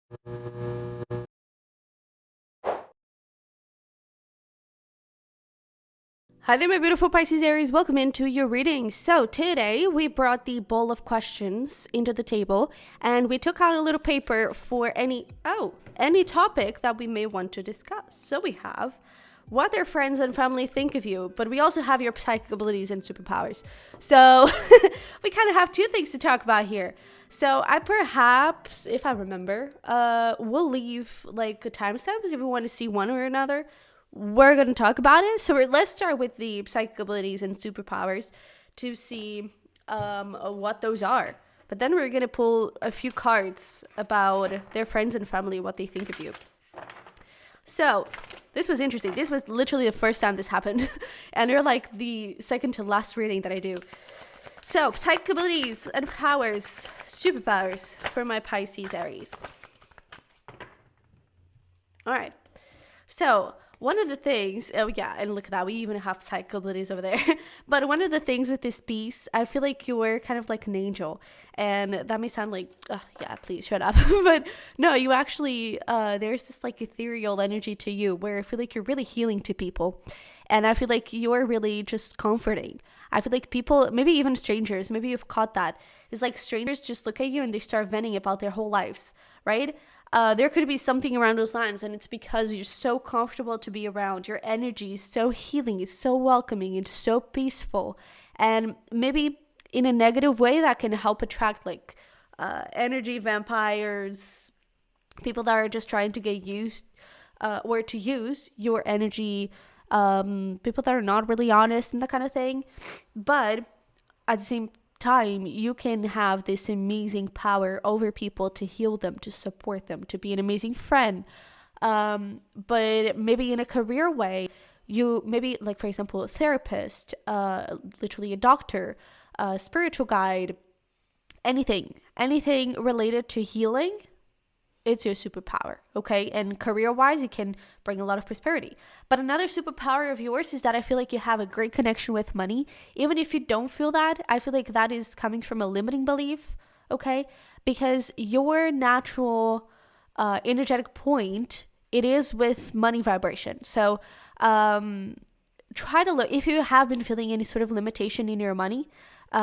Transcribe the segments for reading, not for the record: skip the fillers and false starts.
Hi there, my beautiful Pisces Aries. Welcome into your reading. So today we brought the bowl of questions into the table and we took out a little paper for any topic that we may want to discuss. So we have what their friends and family think of you, but we also have your psychic abilities and superpowers. So we kind of have two things to talk about here. So I perhaps, if I remember, will leave like a timestamp if you want to see one or another. We're going to talk about it. So let's start with the psychic abilities and superpowers to see what those are. But then we're going to pull a few cards about their friends and family, what they think of you. So this was interesting. This was literally the first time this happened. And they're like the second to last reading that I do. So psychic abilities and powers, superpowers for my Pisces Aries. All right. So one of the things, and look at that, we even have psychic abilities over there. But one of the things with this piece, I feel like you're kind of like an angel. And that may sound like, please shut up. But no, you actually, there's this like ethereal energy to you where I feel like you're really healing to people. And I feel like you're really just comforting. I feel like people, maybe even strangers, maybe you've caught that. It's like strangers just look at you and they start venting about their whole lives, right? There could be something around those lines, and it's because you're so comfortable to be around. Your energy is so healing, it's so welcoming, it's so peaceful. And maybe in a negative way that can help attract like energy vampires, people that are just trying to get used or to use your energy, people that are not really honest and that kind of thing. But at the same time, you can have this amazing power over people to heal them, to support them, to be an amazing friend. But maybe in a career way, you maybe like, for example, a therapist, literally a doctor, a spiritual guide, anything related to healing. It's your superpower, okay? And career-wise, it can bring a lot of prosperity. But another superpower of yours is that I feel like you have a great connection with money. Even if you don't feel that, I feel like that is coming from a limiting belief, okay? Because your natural energetic point, it is with money vibration. So try to look, if you have been feeling any sort of limitation in your money,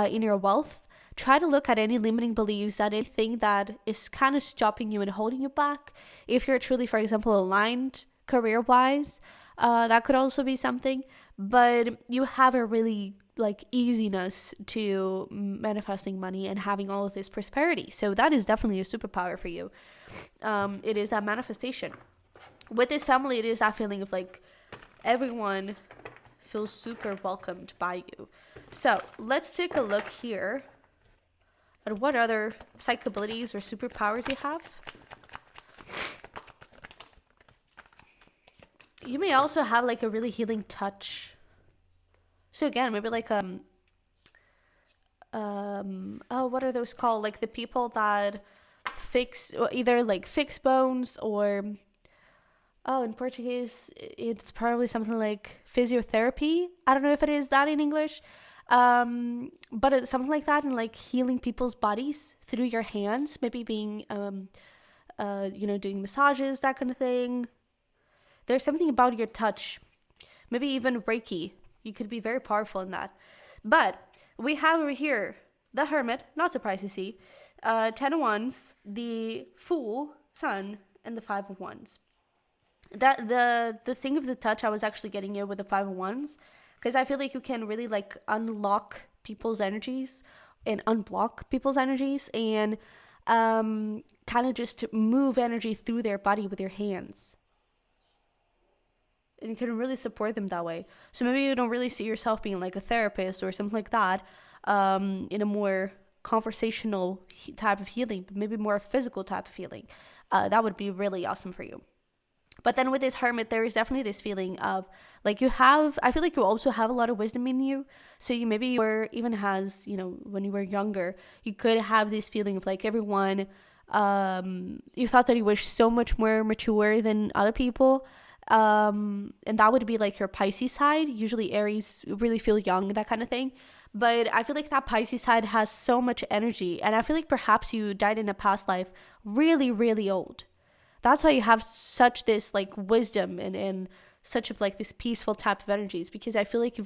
in your wealth, try to look at any limiting beliefs, at anything that is kind of stopping you and holding you back. If you're truly, for example, aligned career-wise, that could also be something. But you have a really like easiness to manifesting money and having all of this prosperity. So that is definitely a superpower for you. It is that manifestation. With this family, it is that feeling of like everyone feels super welcomed by you. So let's take a look here at what other psychic abilities or superpowers you have. You may also have like a really healing touch. So again, maybe like what are those called? Like the people that fix, or either like fix bones, or in Portuguese it's probably something like physiotherapy. I don't know if it is that in English. But it's something like that, and like healing people's bodies through your hands, maybe being doing massages, that kind of thing. There's something about your touch, maybe even Reiki. You could be very powerful in that. But we have over here the Hermit, not surprised to see, 10 of Wands, the Fool, Sun, and the 5 of Wands. That the thing of the touch, I was actually getting it with the 5 of Wands, because I feel like you can really like unlock people's energies and unblock people's energies, and kind of just move energy through their body with your hands. And you can really support them that way. So maybe you don't really see yourself being like a therapist or something like that, in a more conversational type of healing, but maybe more physical type of healing. That would be really awesome for you. But then with this Hermit, there is definitely this feeling of like I feel like you also have a lot of wisdom in you. So you maybe were even has, when you were younger, you could have this feeling of like everyone, you thought that you were so much more mature than other people. And that would be like your Pisces side. Usually Aries really feel young, that kind of thing. But I feel like that Pisces side has so much energy. And I feel like perhaps you died in a past life really, really old. That's why you have such this like wisdom and such of like this peaceful type of energies, because I feel like you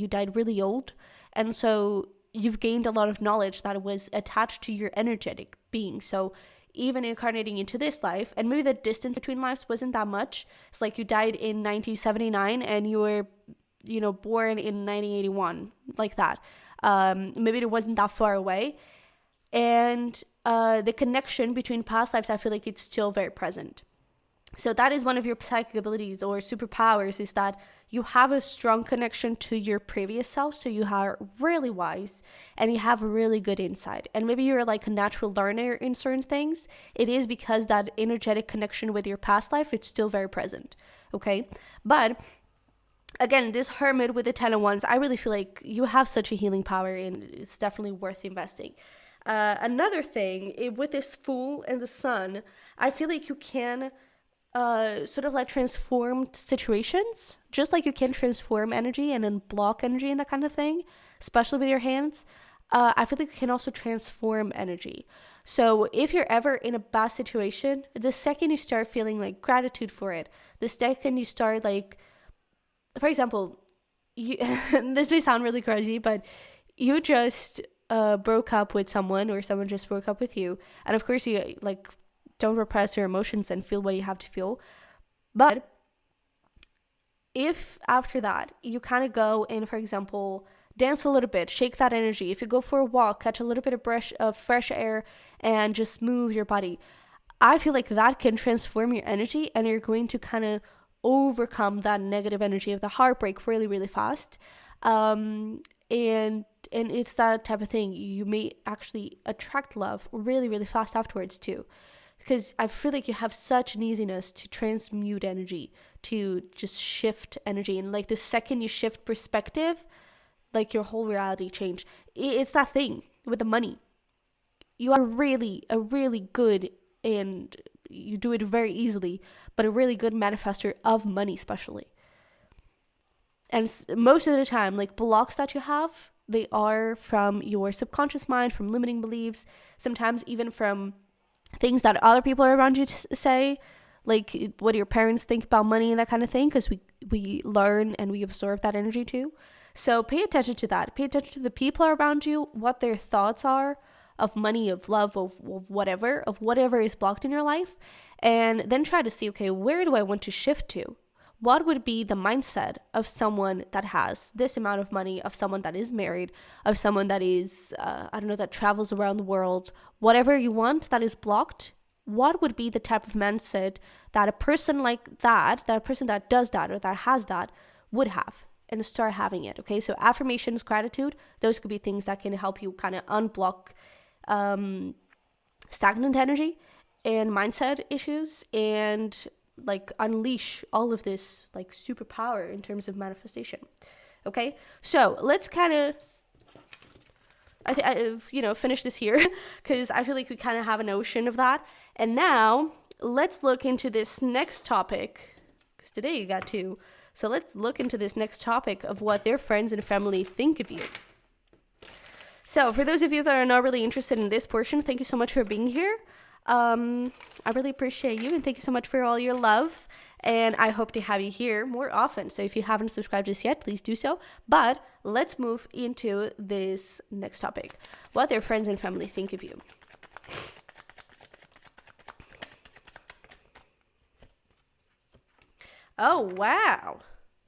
died really old, and so you've gained a lot of knowledge that was attached to your energetic being. So even incarnating into this life, and maybe the distance between lives wasn't that much. It's like you died in 1979 and you were, born in 1981, like that. Maybe it wasn't that far away. And the connection between past lives, I feel like it's still very present. So that is one of your psychic abilities or superpowers, is that you have a strong connection to your previous self. So you are really wise and you have really good insight. And maybe you're like a natural learner in certain things. It is because that energetic connection with your past life, it's still very present. Okay. But again, this Hermit with the 10 of Wands, I really feel like you have such a healing power and it's definitely worth investing. Another thing, with this Fool and the Sun, I feel like you can sort of like transform situations, just like you can transform energy and unblock energy and that kind of thing, especially with your hands. I feel like you can also transform energy. So if you're ever in a bad situation, the second you start feeling like gratitude for it, the second you start like, for example, this may sound really crazy, but you just broke up with someone, or someone just broke up with you, and of course you like don't repress your emotions and feel what you have to feel. But if after that you kind of go and, for example, dance a little bit, shake that energy, if you go for a walk, catch a little bit of fresh air and just move your body, I feel like that can transform your energy and you're going to kind of overcome that negative energy of the heartbreak really, really fast. And it's that type of thing. You may actually attract love really, really fast afterwards too. Because I feel like you have such an easiness to transmute energy, to just shift energy. And like the second you shift perspective, like your whole reality changed. It's that thing with the money. You are a really good, and you do it very easily, but a really good manifester of money especially. And most of the time, like blocks that you have, they are from your subconscious mind, from limiting beliefs, sometimes even from things that other people around you say, like what your parents think about money and that kind of thing, because we learn and we absorb that energy too. So pay attention to that. Pay attention to the people around you, what their thoughts are of money, of love, of whatever is blocked in your life, and then try to see, okay, where do I want to shift to? What would be the mindset of someone that has this amount of money, of someone that is married, of someone that is, that travels around the world, whatever you want that is blocked? What would be the type of mindset that a person like that a person that does that or that has that would have, and start having it? Okay, so affirmations, gratitude, those could be things that can help you kind of unblock stagnant energy and mindset issues, and like unleash all of this like superpower in terms of manifestation. Okay, so let's kind of finish this here, because I feel like we kind of have a notion of that. And now let's look into this next topic, because today you got two. So let's look into this next topic of what their friends and family think of you. So for those of you that are not really interested in this portion, thank you so much for being here. I really appreciate you, and thank you so much for all your love, and I hope to have you here more often. So if you haven't subscribed just yet, please do so. But let's move into this next topic, what their friends and family think of you. Oh wow,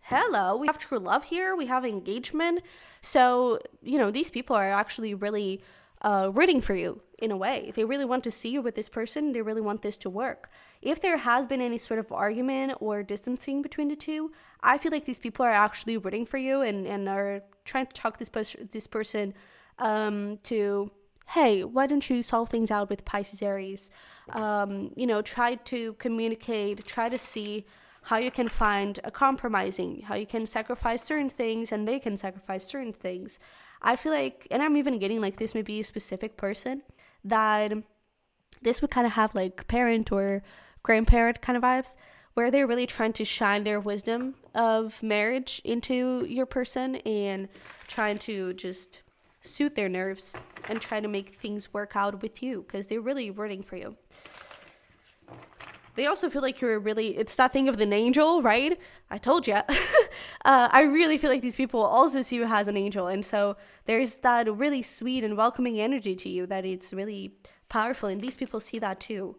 hello, we have true love here, we have engagement. So these people are actually really rooting for you in a way. They really want to see you with this person. They really want this to work. If there has been any sort of argument or distancing between the two, I feel like these people are actually rooting for you and are trying to talk this person to, hey, why don't you solve things out with Pisces Aries? Try to communicate, try to see how you can find a compromising, how you can sacrifice certain things and they can sacrifice certain things. I feel like, and I'm even getting like this may be a specific person, that this would kind of have like parent or grandparent kind of vibes, where they're really trying to shine their wisdom of marriage into your person and trying to just soothe their nerves and try to make things work out with you, because they're really rooting for you. They also feel like you're really, it's that thing of an angel, right? I told you. I really feel like these people also see you as an angel. And so there's that really sweet and welcoming energy to you that it's really powerful. And these people see that too.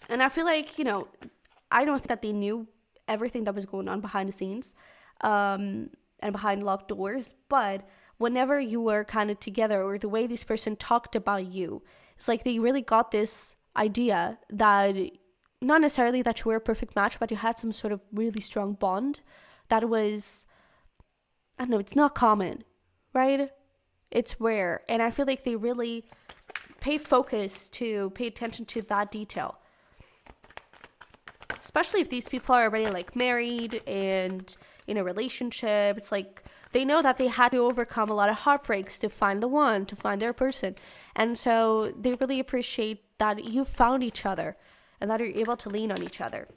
And I feel like, I don't think that they knew everything that was going on behind the scenes and behind locked doors. But whenever you were kind of together, or the way this person talked about you, it's like they really got this idea that not necessarily that you were a perfect match, but you had some sort of really strong bond that was, I don't know, it's not common, right? It's rare. And I feel like they really pay attention to that detail. Especially if these people are already like married and in a relationship. It's like they know that they had to overcome a lot of heartbreaks to find the one, to find their person. And so they really appreciate that you found each other and that you're able to lean on each other.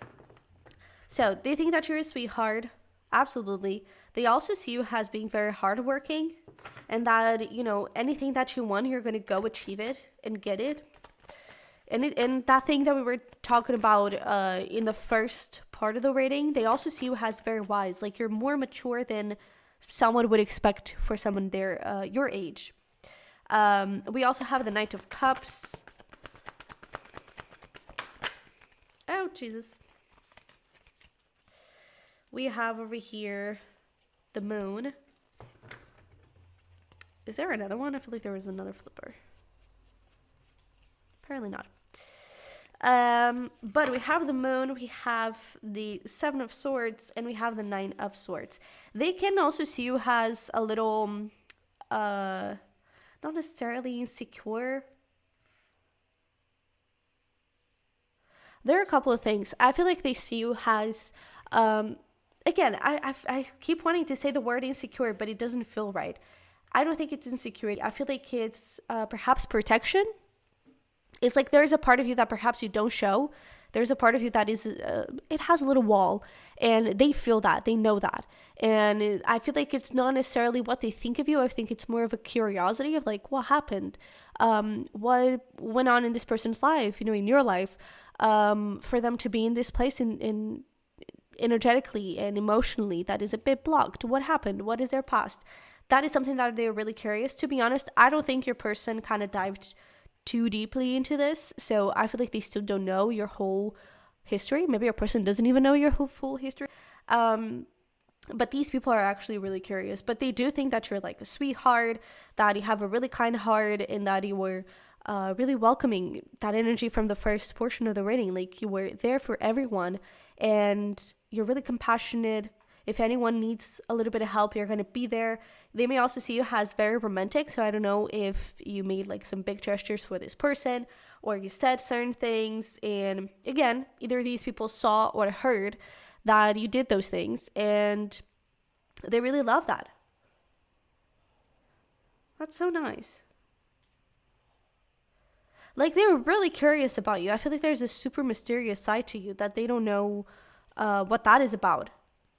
So they think that you're a sweetheart. Absolutely. They also see you as being very hardworking, and that, anything that you want, you're going to go achieve it and get it. And that thing that we were talking about in the first part of the reading, they also see you as very wise. Like you're more mature than someone would expect for someone your age. We also have the Knight of Cups. Oh, Jesus. We have over here the Moon. Is there another one? I feel like there was another flipper. Apparently not. But we have the Moon, we have the Seven of Swords, and we have the Nine of Swords. They can also see you as a little, not necessarily insecure. There are a couple of things. I feel like they see you as, again, I keep wanting to say the word insecure, but it doesn't feel right. I don't think it's insecurity. I feel like it's perhaps protection. It's like there's a part of you that perhaps you don't show. There's a part of you that is, it has a little wall, and they feel that, they know that. And I feel like it's not necessarily what they think of you. I think it's more of a curiosity of like, what happened? What went on in this person's life, in your life, for them to be in this place in energetically and emotionally that is a bit blocked. What happened? What is their past? That is something that they're really curious. To be honest, I don't think your person kind of dived too deeply into this, so I feel like they still don't know your whole history. Maybe your person doesn't even know your whole full history. But these people are actually really curious. But they do think that you're like a sweetheart, that you have a really kind heart, and that you were really welcoming. That energy from the first portion of the reading, like you were there for everyone, and you're really compassionate. If anyone needs a little bit of help, you're going to be there. They may also see you as very romantic. So I don't know if you made like some big gestures for this person, or you said certain things. And again, either these people saw or heard that you did those things, and they really love that. That's so nice. Like they were really curious about you. I feel like there's a super mysterious side to you that they don't know what that is about.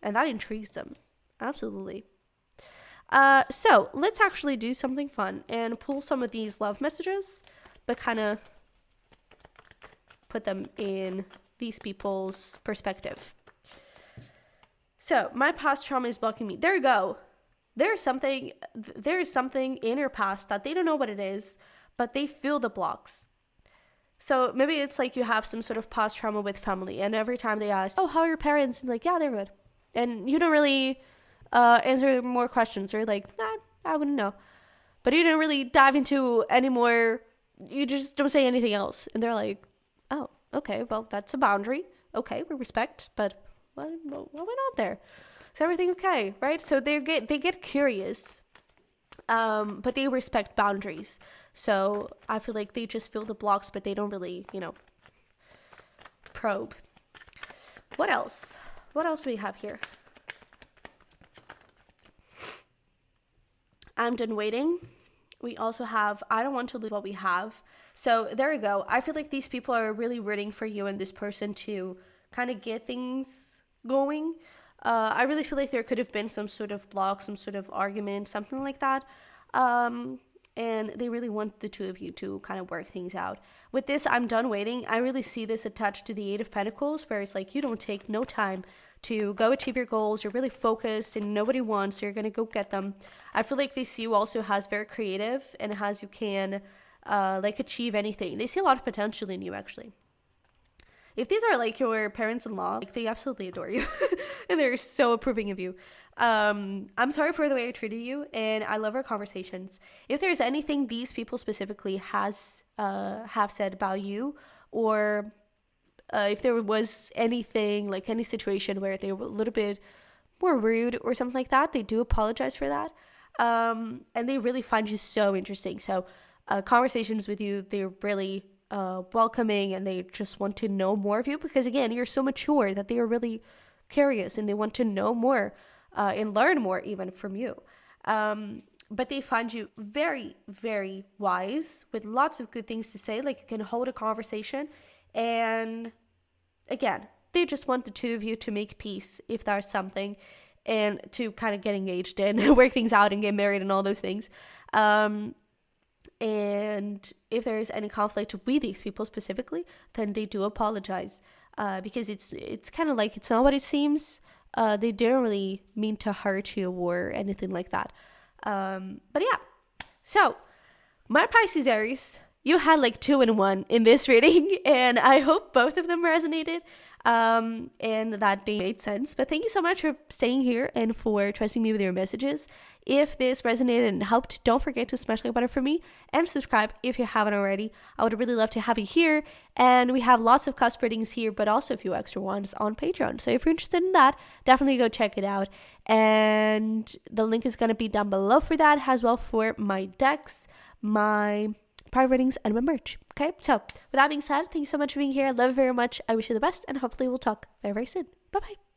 And that intrigues them. Absolutely. So let's actually do something fun and pull some of these love messages, but kind of put them in these people's perspective. So my past trauma is blocking me. There you go. There is something in your past that they don't know what it is, but they feel the blocks. So maybe it's like you have some sort of past trauma with family, and every time they ask, oh, how are your parents? And like, yeah, they're good. And you don't really answer more questions, or like, nah, I wouldn't know. But you don't really dive into any more. You just don't say anything else. And they're like, oh, okay, well, that's a boundary. Okay, we respect, but what went on there? Is everything okay, right? So they get curious, but they respect boundaries. So I feel like they just feel the blocks, but they don't really, probe. What else? What else do we have here? I'm done waiting. We also have, I don't want to lose what we have. So there you go. I feel like these people are really rooting for you and this person to kind of get things going. I really feel like there could have been some sort of block, some sort of argument, something like that. and they really want the two of you to kind of work things out. With this I'm done waiting, I really see this attached to the Eight of Pentacles, where it's like you don't take no time to go achieve your goals. You're really focused and nobody wants, so you're gonna go get them. I feel like they see you also as very creative and as you can like achieve anything. They see a lot of potential in you, actually. If these are like your parents-in-law, like, they absolutely adore you and they're so approving of you. I'm sorry for the way I treated you, and I love our conversations. If there's anything these people specifically have said about you, or if there was anything, like any situation where they were a little bit more rude or something like that, they do apologize for that. And they really find you so interesting. So conversations with you, they're really welcoming, and they just want to know more of you, because again, you're so mature that they are really curious and they want to know more and learn more even from you. But they find you very, very wise, with lots of good things to say. Like, you can hold a conversation, and again, they just want the two of you to make peace, if there's something, and to kind of get engaged and work things out and get married and all those things. And if there is any conflict with these people specifically, then they do apologize, because it's kind of like, it's not what it seems. They didn't really mean to hurt you or anything like that. But yeah, so my Pisces Aries, you had like 2 in 1 in this reading, and I hope both of them resonated, and that they made sense. But thank you so much for staying here and for trusting me with your messages. If this resonated and helped, don't forget to smash the like button for me and subscribe if you haven't already. I would really love to have you here, and we have lots of cusp readings here, but also a few extra ones on Patreon. So if you're interested in that, definitely go check it out, and the link is going to be down below for that, as well for my decks, my private readings, and my merch. Okay, so with that being said, thank you so much for being here. I love you very much. I wish you the best, and hopefully we'll talk very, very soon. Bye bye.